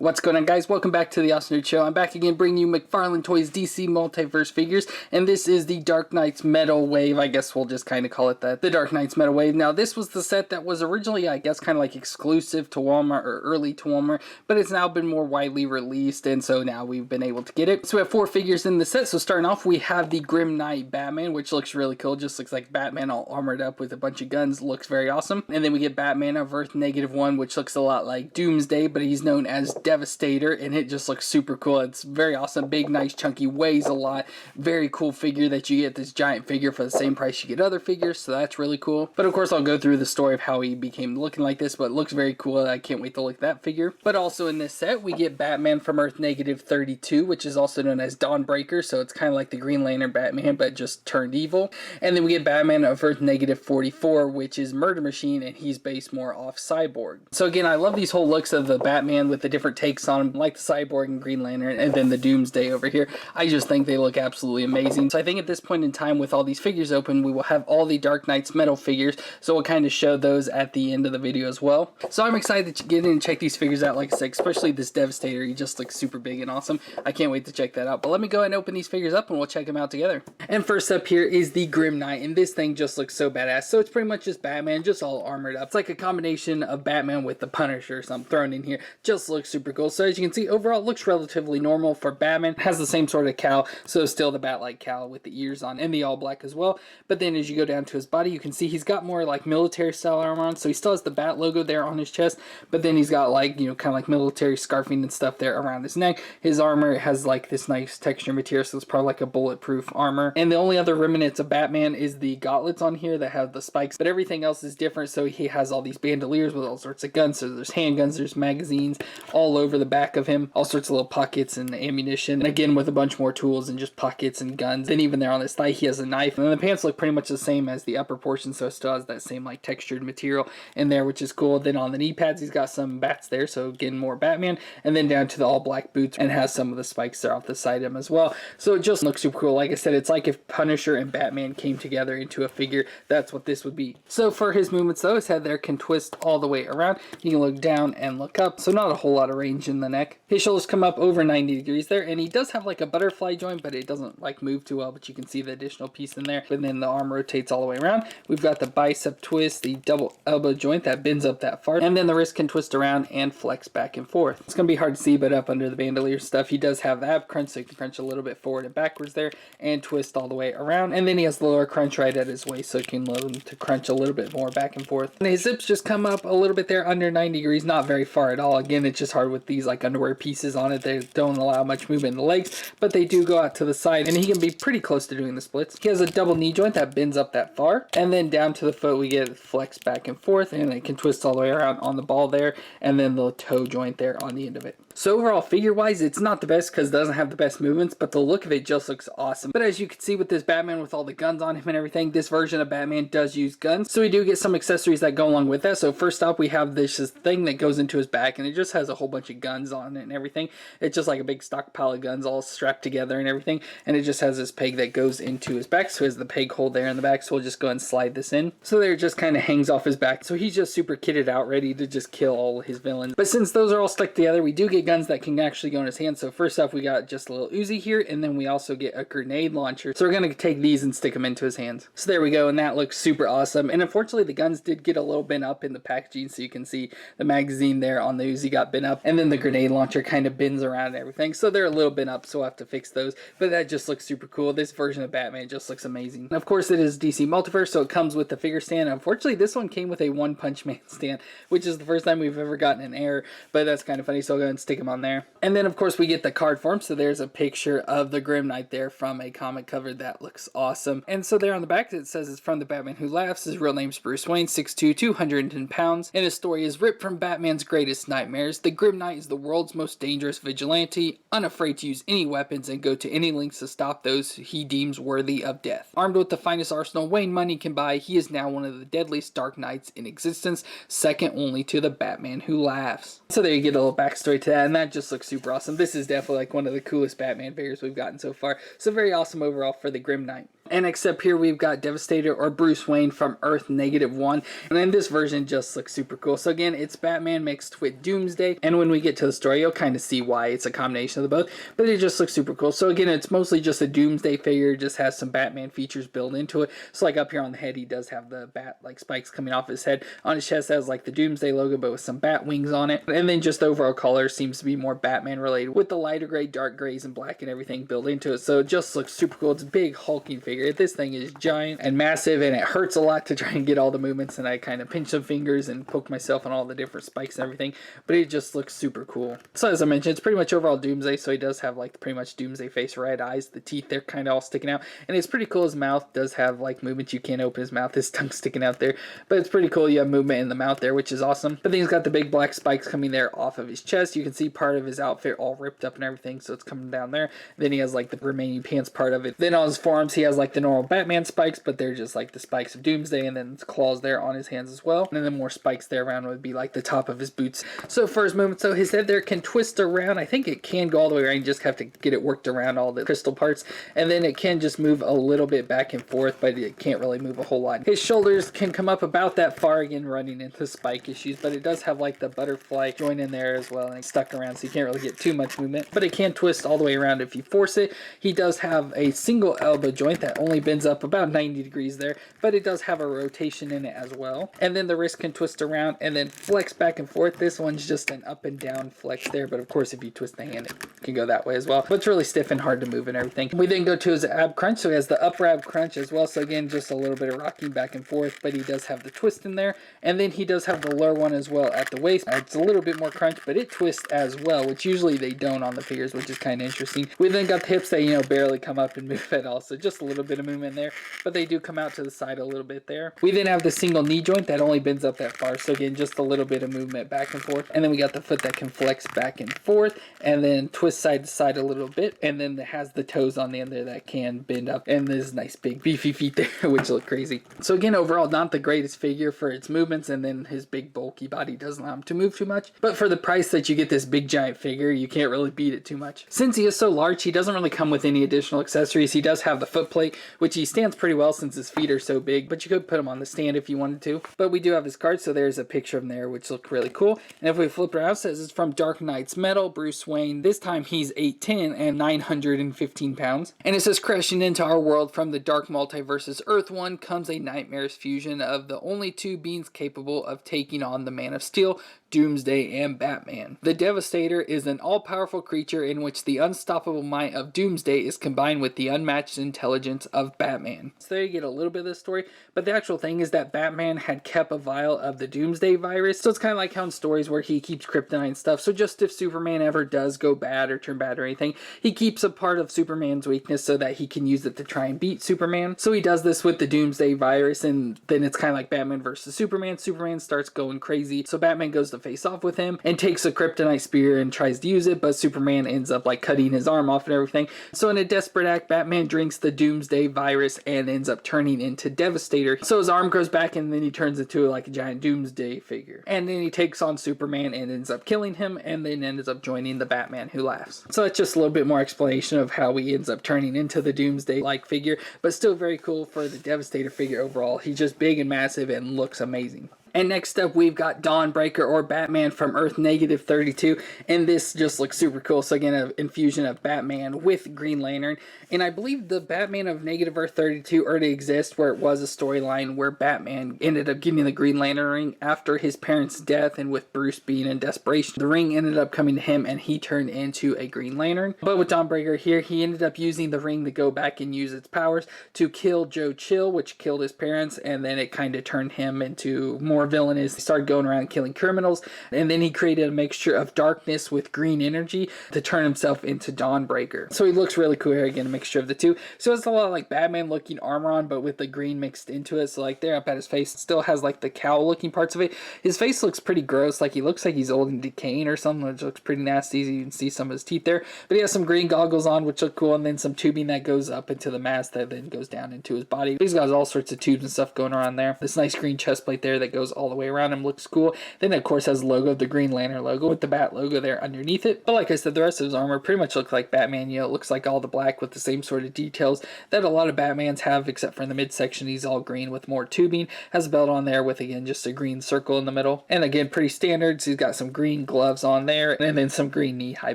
What's going on, guys? Welcome back to the Awesome Nerd Show. I'm back again bringing you McFarlane Toys DC Multiverse figures, and this is the Dark Knight's Metal Wave. I guess we'll just kind of call it that, the Dark Knight's Metal Wave. Now, this was the set that was originally, I guess, kind of like exclusive to Walmart or early to Walmart, but it's now been more widely released, and so now we've been able to get it. So we have 4 figures in the set. So starting off, we have the Grim Knight Batman, which looks really cool. Just looks like Batman all armored up with a bunch of guns. Looks very awesome. And then we get Batman of Earth -1, which looks a lot like Doomsday, but he's known as Devastator, and it just looks super cool. It's very awesome, big, nice, chunky, weighs a lot. Very cool figure that you get this giant figure for the same price you get other figures, so that's really cool. But of course, I'll go through the story of how he became looking like this, but it looks very cool. I can't wait to look at that figure. But also in this set, we get Batman from Earth -32, which is also known as Dawnbreaker, so it's kind of like the Green Lantern Batman, but just turned evil. And then we get Batman of Earth -44, which is Murder Machine, and he's based more off Cyborg. So again, I love these whole looks of the Batman with the different takes on him, like the Cyborg and Green Lantern, and then the Doomsday over here. I just think they look absolutely amazing. So I think at this point in time, with all these figures open, we will have all the Dark Knight's metal figures, so we'll kind of show those at the end of the video as well. So I'm excited to get in and check these figures out. Like I said, especially this Devastator, he just looks super big and awesome. I can't wait to check that out. But let me go ahead and open these figures up and we'll check them out together. And first up here is the Grim Knight, and this thing just looks so badass. So it's pretty much just Batman, just all armored up. It's like a combination of Batman with the Punisher or something thrown in here. Just looks super cool. So as you can see, overall it looks relatively normal for Batman. It has the same sort of cowl, so still the bat-like cowl with the ears on and the all black as well. But then as you go down to his body, you can see he's got more like military style armor on, so he still has the bat logo there on his chest, but then he's got like, you know, kind of like military scarfing and stuff there around his neck. His armor has like this nice texture material, so it's probably like a bulletproof armor. And the only other remnants of Batman is the gauntlets on here that have the spikes, but everything else is different. So he has all these bandoliers with all sorts of guns. So there's handguns, there's magazines all over the back of him, all sorts of little pockets and ammunition, and again with a bunch more tools and just pockets and guns. Then even there on his thigh, he has a knife, and then the pants look pretty much the same as the upper portion, so it still has that same like textured material in there, which is cool. Then on the knee pads, he's got some bats there, so again more Batman, and then down to the all black boots, and has some of the spikes there off the side of him as well. So it just looks super cool. Like I said, it's like if Punisher and Batman came together into a figure. That's what this would be. So for his movements though, his head there can twist all the way around. He can look down and look up, so not a whole lot of range in the neck. His shoulders come up over 90 degrees there, and he does have like a butterfly joint, but it doesn't like move too well, but you can see the additional piece in there. And then the arm rotates all the way around. We've got the bicep twist, the double elbow joint that bends up that far, and then the wrist can twist around and flex back and forth. It's gonna be hard to see, but up under the bandolier stuff, he does have the ab crunch, so he can crunch a little bit forward and backwards there and twist all the way around. And then he has the lower crunch right at his waist, so he can load him to crunch a little bit more back and forth. And his zips just come up a little bit there under 90 degrees, not very far at all. Again, it's just hard with these like underwear pieces on it. They don't allow much movement in the legs, but they do go out to the side, and he can be pretty close to doing the splits. He has a double knee joint that bends up that far, and then down to the foot we get flex back and forth, and it can twist all the way around on the ball there, and then the toe joint there on the end of it. So overall, figure-wise, it's not the best because it doesn't have the best movements, but the look of it just looks awesome. But as you can see with this Batman with all the guns on him and everything, this version of Batman does use guns. So we do get some accessories that go along with that. So first up, we have this thing that goes into his back, and it just has a whole bunch of guns on it and everything. It's just like a big stockpile of guns all strapped together and everything. And it just has this peg that goes into his back. So he has the peg hole there in the back. So we'll just go and slide this in. So there it just kind of hangs off his back. So he's just super kitted out, ready to just kill all his villains. But since those are all stuck together, we do get guns that can actually go in his hand. So first off, we got just a little Uzi here, and then we also get a grenade launcher. So we're going to take these and stick them into his hands. So there we go, and that looks super awesome. And unfortunately, the guns did get a little bent up in the packaging, so you can see the magazine there on the Uzi got bent up, and then the grenade launcher kind of bends around and everything. So they're a little bent up, so we'll have to fix those. But that just looks super cool. This version of Batman just looks amazing. And of course, it is DC Multiverse, so it comes with the figure stand. Unfortunately, this one came with a One Punch Man stand, which is the first time we've ever gotten an error, but that's kind of funny, so I'll go ahead and stick him on there. And then of course we get the card form, so there's a picture of the Grim Knight there from a comic cover that looks awesome. And so there on the back it says it's from the Batman Who Laughs. His real name's Bruce Wayne, 6'2", 210 pounds, and his story is ripped from Batman's greatest nightmares. The Grim Knight is the world's most dangerous vigilante, unafraid to use any weapons and go to any lengths to stop those he deems worthy of death. Armed with the finest arsenal Wayne money can buy, he is now one of the deadliest Dark Knights in existence, second only to the Batman Who Laughs. So there you get a little backstory to that, and that just looks super awesome. This is definitely like one of the coolest Batman figures we've gotten so far. So very awesome overall for the Grim Knight. And next up here we've got Devastator or Bruce Wayne from Earth -1. And then this version just looks super cool. So again, it's Batman mixed with Doomsday. And when we get to the story, you'll kind of see why it's a combination of the both. But it just looks super cool. So again, it's mostly just a Doomsday figure. It just has some Batman features built into it. So like up here on the head, he does have the bat like spikes coming off his head. On his chest has like the Doomsday logo, but with some bat wings on it. And then just the overall color seems to be more Batman related with the lighter gray, dark grays, and black and everything built into it. So it just looks super cool. It's a big hulking figure. This thing is giant and massive, and it hurts a lot to try and get all the movements, and I kind of pinch some fingers and poke myself on all the different spikes and everything, but it just looks super cool. So as I mentioned, it's pretty much overall Doomsday, so he does have like pretty much Doomsday face, red eyes, the teeth, they're kind of all sticking out, and it's pretty cool. His mouth does have like movement. You can't open his mouth, his tongue's sticking out there, but it's pretty cool. You have movement in the mouth there, which is awesome. But then he's got the big black spikes coming there off of his chest. You can see part of his outfit all ripped up and everything, so it's coming down there. Then he has like the remaining pants part of it. Then on his forearms he has like the normal Batman spikes, but they're just like the spikes of Doomsday, and then his claws there on his hands as well. And then more spikes there around would be like the top of his boots. So for his movement, so his head there can twist around. I think it can go all the way around. You just have to get it worked around all the crystal parts. And then it can just move a little bit back and forth, but it can't really move a whole lot. His shoulders can come up about that far, again running into spike issues, but it does have like the butterfly joint in there as well, and it's stuck around, so you can't really get too much movement. But it can twist all the way around if you force it. He does have a single elbow joint that only bends up about 90 degrees there, but it does have a rotation in it as well. And then the wrist can twist around and then flex back and forth. This one's just an up and down flex there, but of course if you twist the hand it can go that way as well. But it's really stiff and hard to move and everything. We then go to his ab crunch, so he has the upper ab crunch as well. So again, just a little bit of rocking back and forth, but he does have the twist in there. And then he does have the lower one as well at the waist. It's a little bit more crunch, but it twists as well, which usually they don't on the figures, which is kind of interesting. We then got the hips that, you know, barely come up and move at all, so just a little bit of movement there, but they do come out to the side a little bit there. We then have the single knee joint that only bends up that far, so again, just a little bit of movement back and forth. And then we got the foot that can flex back and forth and then twist side to side a little bit, and then it has the toes on the end there that can bend up, and there's nice big beefy feet there which look crazy. So again, overall not the greatest figure for its movements, and then his big bulky body doesn't allow him to move too much, but for the price that you get this big giant figure, you can't really beat it too much. Since he is so large, he doesn't really come with any additional accessories. He does have the foot plate, which he stands pretty well since his feet are so big, but you could put him on the stand if you wanted to. But we do have his card, so there's a picture of him there, which look really cool. And if we flip around, it says it's from Dark Knight's Metal, Bruce Wayne. This time he's 8'10" and 915 pounds. And it says, crashing into our world from the dark multiverse's Earth 1 comes a nightmare's fusion of the only two beings capable of taking on the Man of Steel, Doomsday, and Batman. The Devastator is an all-powerful creature in which the unstoppable might of Doomsday is combined with the unmatched intelligence of Batman. So there you get a little bit of the story, but the actual thing is that Batman had kept a vial of the Doomsday virus, so it's kind of like how in stories where he keeps kryptonite and stuff, so just if Superman ever does go bad or turn bad or anything, he keeps a part of Superman's weakness so that he can use it to try and beat Superman. So he does this with the Doomsday virus, and then it's kind of like Batman versus Superman. Superman starts going crazy, so Batman goes to face off with him and takes a kryptonite spear and tries to use it, but Superman ends up like cutting his arm off and everything. So in a desperate act, Batman drinks the Doomsday virus and ends up turning into Devastator. So his arm grows back and then he turns into like a giant Doomsday figure. And then he takes on Superman and ends up killing him, and then ends up joining the Batman Who Laughs. So that's just a little bit more explanation of how he ends up turning into the Doomsday-like figure, but still very cool for the Devastator figure overall. He's just big and massive and looks amazing. And next up, we've got Dawnbreaker or Batman from Earth -32, and this just looks super cool. So again, an infusion of Batman with Green Lantern, and I believe the Batman of -Earth-32 already exists, where it was a storyline where Batman ended up getting the Green Lantern ring after his parents' death, and with Bruce being in desperation, the ring ended up coming to him and he turned into a Green Lantern. But with Dawnbreaker here, he ended up using the ring to go back and use its powers to kill Joe Chill, which killed his parents, and then it kind of turned him into more villainous. He started going around killing criminals, and then he created a mixture of darkness with green energy to turn himself into Dawnbreaker. So he looks really cool here, again, a mixture of the two. So it's a lot like Batman looking armor on, but with the green mixed into it. So like there up at his face, it still has like the cowl looking parts of it. His face looks pretty gross, like he looks like he's old and decaying or something, which looks pretty nasty. You can see some of his teeth there, but he has some green goggles on, which look cool, and then some tubing that goes up into the mask that then goes down into his body. He's got all sorts of tubes and stuff going around there. This nice green chest plate there that goes all the way around him. Looks cool. Then of course has the logo, the Green Lantern logo with the bat logo there underneath it. But like I said, the rest of his armor pretty much looks like Batman. You know, it looks like all the black with the same sort of details that a lot of Batmans have, except for in the midsection he's all green with more tubing. Has a belt on there with, again, just a green circle in the middle. And again, pretty standard. So he's got some green gloves on there, and then some green knee-high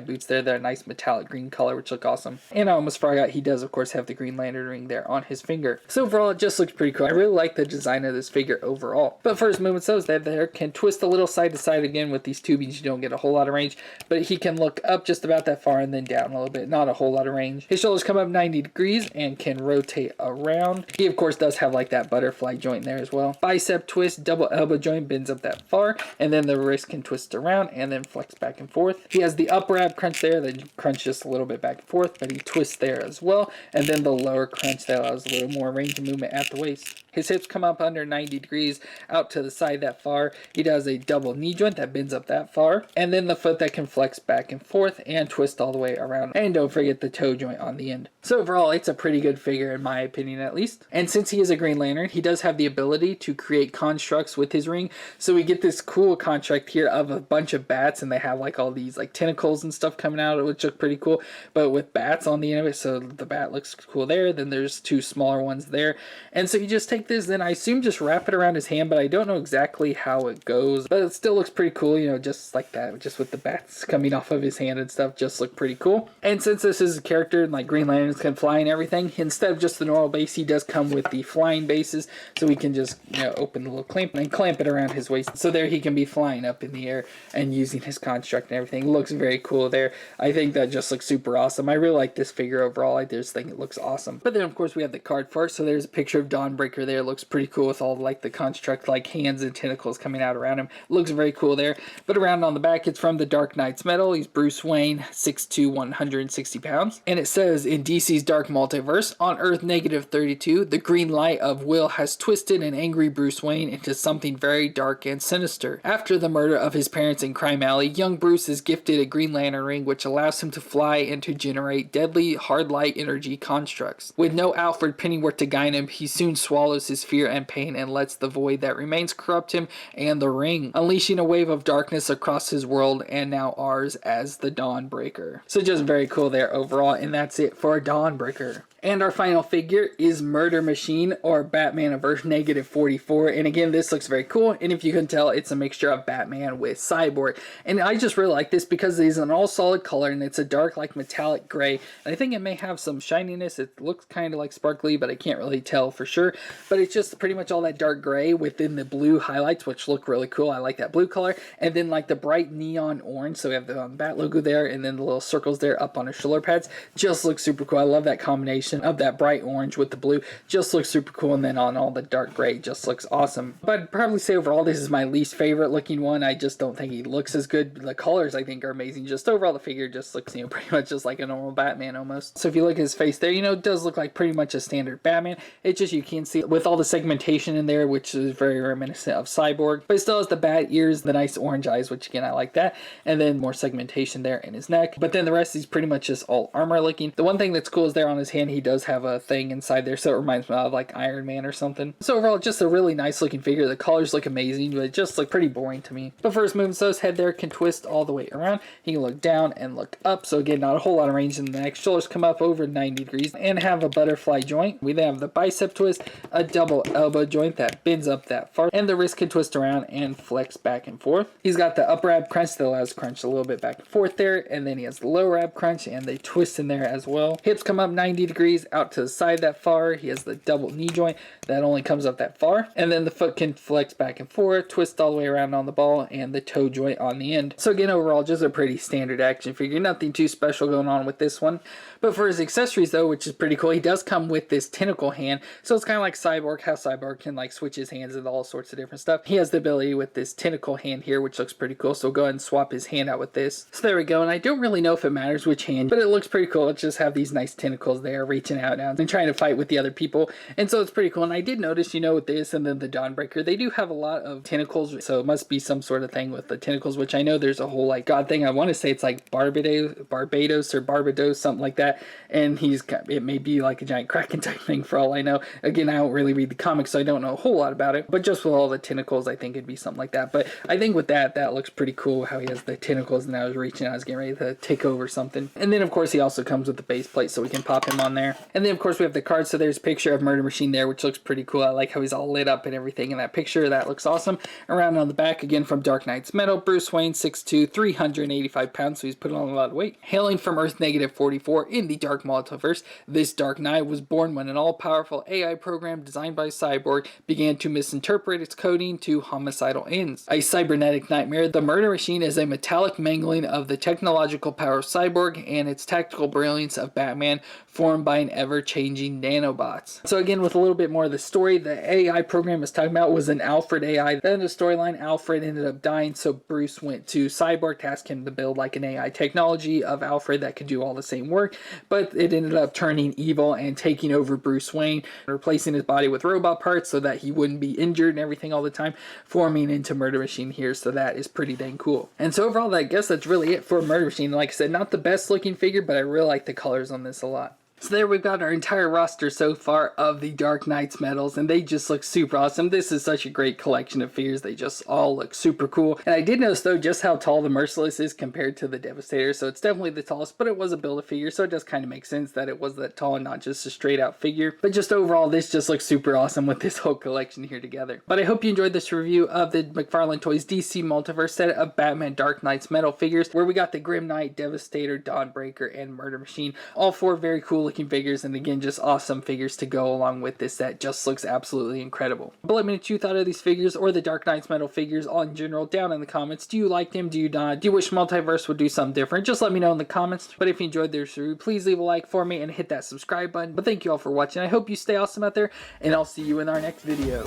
boots there. They're a nice metallic green color, which look awesome. And I almost forgot, he does of course have the Green Lantern ring there on his finger. So overall, it just looks pretty cool. I really like the design of this figure overall. But for his movements, those that there can twist a little side to side. Again, with these tubings, you don't get a whole lot of range, but he can look up just about that far and then down a little bit. Not a whole lot of range. His shoulders come up 90 degrees and can rotate around. He of course does have like that butterfly joint there as well. Bicep twist, double elbow joint bends up that far, and then the wrist can twist around and then flex back and forth. He has the upper ab crunch there, then crunch just a little bit back and forth, but he twists there as well, and then the lower crunch that allows a little more range of movement at the waist. His hips come up under 90 degrees out to the side that far. He does a double knee joint that bends up that far, and then the foot that can flex back and forth and twist all the way around. And don't forget the toe joint on the end. So overall, it's a pretty good figure in my opinion, at least. And since he is a Green Lantern, he does have the ability to create constructs with his ring. So we get this cool construct here of a bunch of bats, and they have like all these like tentacles and stuff coming out, which look pretty cool, but with bats on the end of it. So the bat looks cool there. Then there's two smaller ones there. And so you just take this, then I assume just wrap it around his hand, but I don't know exactly how it goes, but it still looks pretty cool, you know, just like that, just with the bats coming off of his hand and stuff, just look pretty cool. And since this is a character and like Green Lanterns can fly and everything, instead of just the normal base, he does come with the flying bases, so we can just, you know, open the little clamp and clamp it around his waist, so there he can be flying up in the air and using his construct and everything. Looks very cool there. I think that just looks super awesome. I really like this figure overall. I just think it looks awesome. But then of course we have the card for it, so there's a picture of Dawnbreaker there. It looks pretty cool with all like the construct like hands and tentacles coming out around him. Looks very cool there. But around on the back, it's from the Dark Knight's metal. He's Bruce Wayne, 6'2", 160 pounds. And it says, in DC's Dark Multiverse, on Earth -32, the green light of will has twisted an angry Bruce Wayne into something very dark and sinister. After the murder of his parents in Crime Alley, young Bruce is gifted a Green Lantern ring which allows him to fly and to generate deadly hard light energy constructs. With no Alfred Pennyworth to guide him, he soon swallows his fear and pain and lets the void that remains corrupt him and the ring, unleashing a wave of darkness across his world and now ours as the Dawnbreaker. So just very cool there overall, and that's it for Dawnbreaker. And our final figure is Murder Machine, or Batman-averse -44. And again, this looks very cool. And if you can tell, it's a mixture of Batman with Cyborg. And I just really like this because it is an all-solid color, and it's a dark, like, metallic gray. And I think it may have some shininess. It looks kind of like sparkly, but I can't really tell for sure. But it's just pretty much all that dark gray within the blue highlights, which look really cool. I like that blue color. And then, like, the bright neon orange. So we have the Bat logo there, and then the little circles there up on his shoulder pads. Just looks super cool. I love that combination of that bright orange with the blue. Just looks super cool, and then on all the dark gray just looks awesome. But I'd probably say overall this is my least favorite looking one. I just don't think he looks as good. The colors I think are amazing. Just overall the figure just looks, you know, pretty much just like a normal Batman almost. So if you look at his face there, you know, it does look like pretty much a standard Batman. It's just you can see with all the segmentation in there, which is very reminiscent of Cyborg, but it still has the bat ears, the nice orange eyes, which again I like that, and then more segmentation there in his neck. But then the rest is pretty much just all armor looking. The one thing that's cool is there on his hand, he does have a thing inside there, so it reminds me of like Iron Man or something. So overall, just a really nice looking figure. The colors look amazing, but it just look pretty boring to me. But for his movements, so his head there can twist all the way around. He can look down and look up, so again, not a whole lot of range in the neck. Shoulders come up over 90 degrees and have a butterfly joint. We then have the bicep twist, a double elbow joint that bends up that far, and the wrist can twist around and flex back and forth. He's got the upper ab crunch that allows crunch a little bit back and forth there, and then he has the lower ab crunch, and they twist in there as well. Hips come up 90 degrees out to the side that far. He has the double knee joint that only comes up that far, and then the foot can flex back and forth, twist all the way around on the ball, and the toe joint on the end. So again, overall, just a pretty standard action figure. Nothing too special going on with this one. But for his accessories though, which is pretty cool, he does come with this tentacle hand. So it's kind of like Cyborg, how Cyborg can like switch his hands and all sorts of different stuff. He has the ability with this tentacle hand here, which looks pretty cool. So we'll go ahead and swap his hand out with this. So there we go. And I don't really know if it matters which hand, but it looks pretty cool. It just have these nice tentacles there reaching out now and trying to fight with the other people. And so it's pretty cool. And I did notice, you know, with this and then the Dawnbreaker, they do have a lot of tentacles. So it must be some sort of thing with the tentacles, which I know there's a whole like god thing. I want to say it's like Barbados or Barbados, something like that. And it may be like a giant Kraken type thing for all I know. Again, I don't really read the comics, so I don't know a whole lot about it, but just with all the tentacles, I think it'd be something like that. But I think with that looks pretty cool, how he has the tentacles and I was reaching out, I was getting ready to take over something. And then of course he also comes with the base plate, so we can pop him on there. And then of course we have the cards, so there's a picture of Murder Machine there, which looks pretty cool. I like how he's all lit up and everything in that picture. That looks awesome. Around on the back, again from Dark Knight's Metal, Bruce Wayne, 6'2", 385 pounds, so he's putting on a lot of weight. Hailing from Earth -44 in the Dark Multiverse, this Dark Knight was born when an all-powerful AI program designed by Cyborg began to misinterpret its coding to homicidal ends. A cybernetic nightmare, the Murder Machine is a metallic mangling of the technological power of Cyborg and its tactical brilliance of Batman, formed by an ever-changing nanobots. So again, with a little bit more of the story, the AI program I was talking about was an Alfred AI. Then the storyline, Alfred ended up dying, so Bruce went to Cyborg to ask him to build like an AI technology of Alfred that could do all the same work, but it ended up turning evil and taking over Bruce Wayne, replacing his body with robot parts so that he wouldn't be injured and everything all the time, forming into Murder Machine here, so that is pretty dang cool. And so overall, I guess that's really it for Murder Machine. Like I said, not the best looking figure, but I really like the colors on this a lot. So there we've got our entire roster so far of the Dark Knight's medals, and they just look super awesome. This is such a great collection of figures. They just all look super cool. And I did notice though just how tall the Merciless is compared to the Devastator, so it's definitely the tallest, but it was a Build-A-Figure, so it does kind of make sense that it was that tall and not just a straight out figure. But just overall, this just looks super awesome with this whole collection here together. But I hope you enjoyed this review of the McFarlane Toys DC Multiverse set of Batman Dark Knight's metal figures, where we got the Grim Knight, Devastator, Dawnbreaker, and Murder Machine. All four very cool looking figures, and again, just awesome figures to go along with this set. Just looks absolutely incredible. But let me know what you thought of these figures or the Dark Knight's metal figures in general down in the comments. Do you like them? Do you not? Do you wish Multiverse would do something different? Just let me know in the comments. But if you enjoyed this review, please leave a like for me and hit that subscribe button. But thank you all for watching. I hope you stay awesome out there, and I'll see you in our next video.